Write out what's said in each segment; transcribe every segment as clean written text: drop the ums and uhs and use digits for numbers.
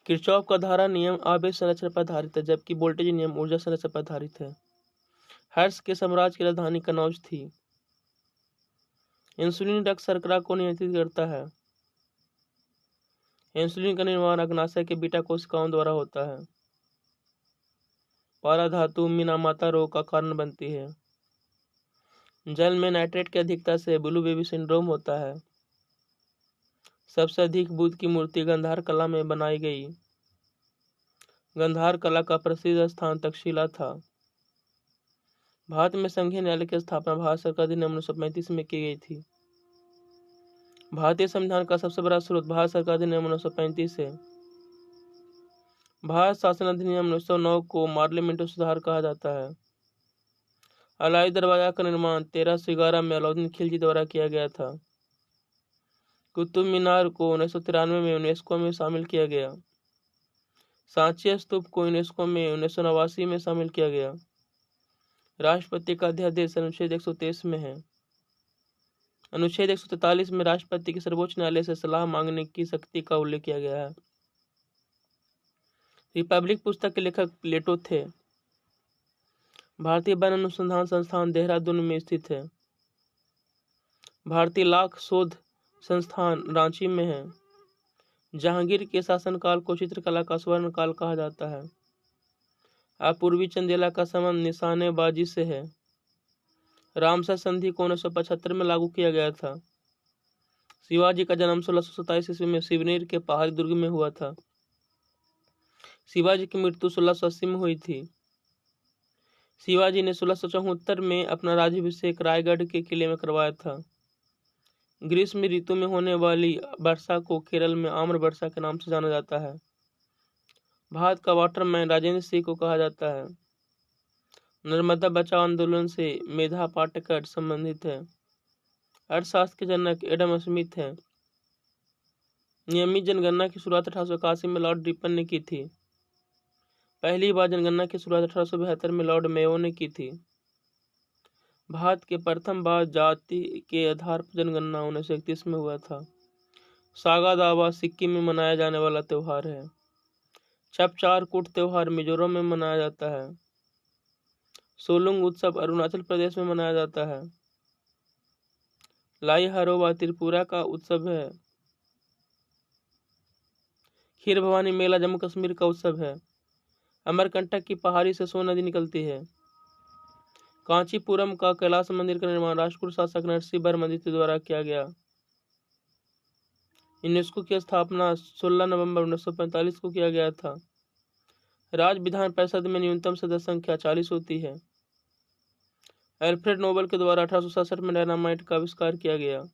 Kirchhoff का धारा नियम आवेश संरक्षण पर आधारित है, जबकि वोल्टेज नियम ऊर्जा संरक्षण पर आधारित है। हर्ष के साम्राज्य की राजधानी कनौज थी। इंसुलिन रक्त शर्करा को नियंत्रित करता है। इंसुलिन का निर्माण अग्नाशय के बीटा कोशिकाओं द्वारा होता है। पारा धातु मीनामाता रोग का कारण बनती है। जल में नाइट्रेट की अधिकता से ब्लू बेबी सिंड्रोम होता है। सबसे अधिक बुद्ध की मूर्ति गंधार कला में बनाई गई। गंधार कला का प्रसिद्ध स्थान तक्षशिला था। भारत में संघीय न्यायालय की स्थापना भारत सरकार अधिनियम 1935 में की गई थी। भारतीय संविधान का सबसे बड़ा स्रोत भारत सरकार अधिनियम 1935 है। भारत शासन अधिनियम 1909 को पार्लियामेंट्री सुधार कहा जाता है। अलाई दरवाजा का निर्माण 1311 में अलाउद्दीन खिलजी द्वारा किया गया था। कुतुब मीनार को 1993 में यूनेस्को में शामिल किया गया। सांची स्तूप को यूनेस्को में 1989 में शामिल किया गया। राष्ट्रपति का अध्यादेश अनुच्छेद 123 में है। अनुच्छेद 143 में राष्ट्रपति की सर्वोच्च न्यायालय से सलाह मांगने की शक्ति का उल्लेख किया गया है। रिपब्लिक पुस्तक के लेखक प्लेटो थे। भारतीय वन अनुसंधान संस्थान देहरादून में स्थित है। भारतीय लाख शोध संस्थान रांची में है। जहांगीर के शासनकाल को चित्रकला का स्वर्ण काल कहा जाता है। अपूर्वी चंदेला का संबंध निशानेबाजी से है। रामसर संधि को 1975 में लागू किया गया था। शिवाजी का जन्म 1627 ईस्वी में शिवनेर के पहाड़ी दुर्ग में हुआ था। शिवाजी की मृत्यु 1680 में हुई थी। शिवाजी ने 1674 में अपना राज्याभिषेक रायगढ़ के किले में करवाया था। ग्रीष्म ऋतु में होने वाली वर्षा को केरल में आम्र वर्षा के नाम से जाना जाता है। भारत का वाटरमैन राजेंद्र सिंह को कहा जाता है। नर्मदा बचाओ आंदोलन से मेधा पाटकर संबंधित है। अर्थशास्त्र के जनक एडम स्मिथ हैं। नियमित जनगणना की शुरुआत 1881 में लॉर्ड रिपन ने की थी। पहली बार जनगणना की शुरुआत 1872 में लॉर्ड मेयो ने की थी। भारत के प्रथम बार जाति के आधार पर जनगणना 1931 में हुआ था। सागा दावा सिक्किम में मनाया जाने वाला त्यौहार है। चपचारकूट त्यौहार मिजोरम में मनाया जाता है। सोलुंग उत्सव अरुणाचल प्रदेश में मनाया जाता है। लाई हरोबा त्रिपुरा का उत्सव है। खीर भवानी मेला जम्मू कश्मीर का उत्सव है। अमरकंटक की पहाड़ी से सोन नदी निकलती है। कांचीपुरम का कैलाश मंदिर का निर्माण राष्ट्रकूट शासक नरसिंह वर्मन द्वितीय द्वारा किया गया। यूनेस्को की स्थापना 16 नवंबर 1945 को किया गया था। राज्य विधान परिषद में न्यूनतम सदस्य संख्या 40 होती है। अल्फ्रेड नोबेल के द्वारा 1867 में डायनामाइट का आविष्कार किया गया।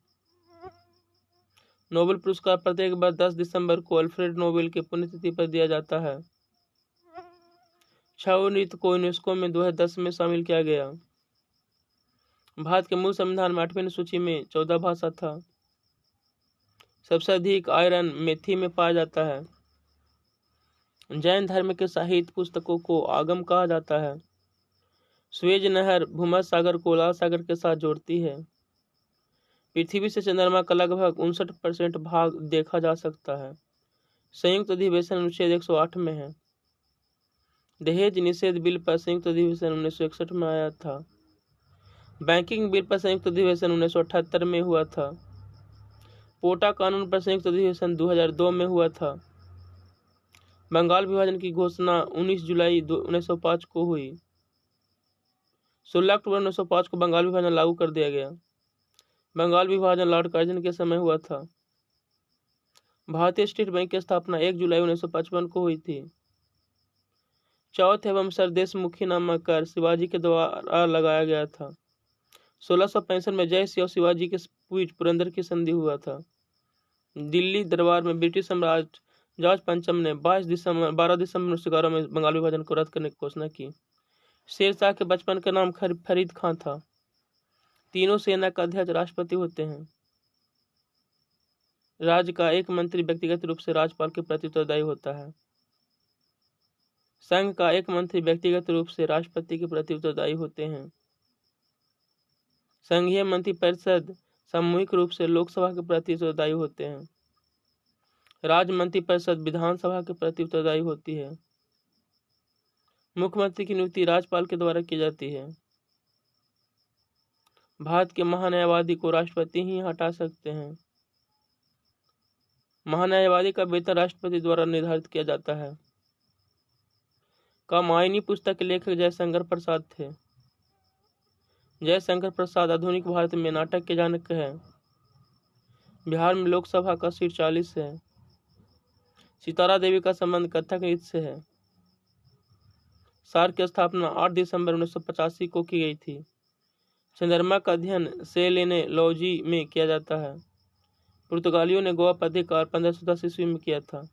नोबेल पुरस्कार प्रत्येक वर्ष 10 दिसंबर को अल्फ्रेड नोबेल की पुण्यतिथि पर दिया जाता है। छऊ नृत्य को यूनेस्को में 2010 में शामिल किया गया। भारत के मूल संविधान में 8वीं सूची में 14 भाषा था। सबसे अधिक आयरन मेथी में पाया जाता है। जैन धर्म के साहित्य पुस्तकों को आगम कहा जाता है। स्वेज नहर भूमध्य सागर को लाल सागर के साथ जोड़ती है। पृथ्वी से चंद्रमा का लगभग 59% भाग देखा जा सकता है। संयुक्त अधिवेशन अनुच्छेद 108 में है। दहेज निषेध बिल पर संयुक्त अधिवेशन 1961 में आया था। बैंकिंग बिल पर संयुक्त अधिवेशन 1978 में हुआ था। पोटा कानून पर संयुक्त अधिवेशन 2002 में हुआ था। बंगाल विभाजन की घोषणा 19 जुलाई 1905 को हुई। 16 अक्टूबर 1905 को बंगाल विभाजन लागू कर दिया गया। बंगाल विभाजन लॉर्ड कर्जन के समय हुआ था। भारतीय स्टेट बैंक की स्थापना 1 जुलाई 1955 को हुई थी। चौथ एवं सरदेशमुखी नामक कर शिवाजी के द्वारा लगाया गया था। 1665 में जय सिंह और शिवाजी के बीच पुरंदर की संधि हुआ था। दिल्ली दरबार में ब्रिटिश सम्राट जॉर्ज पंचम ने 12 दिसंबर 1911 में बंगाल विभाजन को रद्द करने की घोषणा की। शेरशाह के बचपन का नाम फरीद खां था। तीनों सेना का अध्यक्ष राष्ट्रपति होते हैं। राज्य का एक मंत्री व्यक्तिगत रूप से राज्यपाल के प्रति उत्तरदायी होता है। संघ का एक मंत्री व्यक्तिगत रूप से राष्ट्रपति के प्रति उत्तरदायी होते हैं। संघीय मंत्री परिषद सामूहिक रूप से लोकसभा के प्रति उत्तरदायी होते हैं। राज्य मंत्रिपरिषद विधानसभा के प्रति उत्तरदायी होती है। मुख्यमंत्री की नियुक्ति राज्यपाल के द्वारा की जाती है। भारत के महान्यायवादी को राष्ट्रपति ही हटा सकते हैं। महान्यायवादी का वेतन राष्ट्रपति द्वारा निर्धारित किया जाता है। कामायनी पुस्तक के लेखक जयशंकर प्रसाद थे। जयशंकर प्रसाद आधुनिक भारत में नाटक के जनक हैं। बिहार में लोकसभा का सीट 40 है। सितारा देवी का संबंध कथक नृत्य से है। सार्क की स्थापना 8 दिसंबर 1985 को की गई थी। चंद्रमा का अध्ययन सेलेनोलॉजी में किया जाता है। पुर्तगालियों ने गोवा पर अधिकार 1510 ईस्वी में किया था।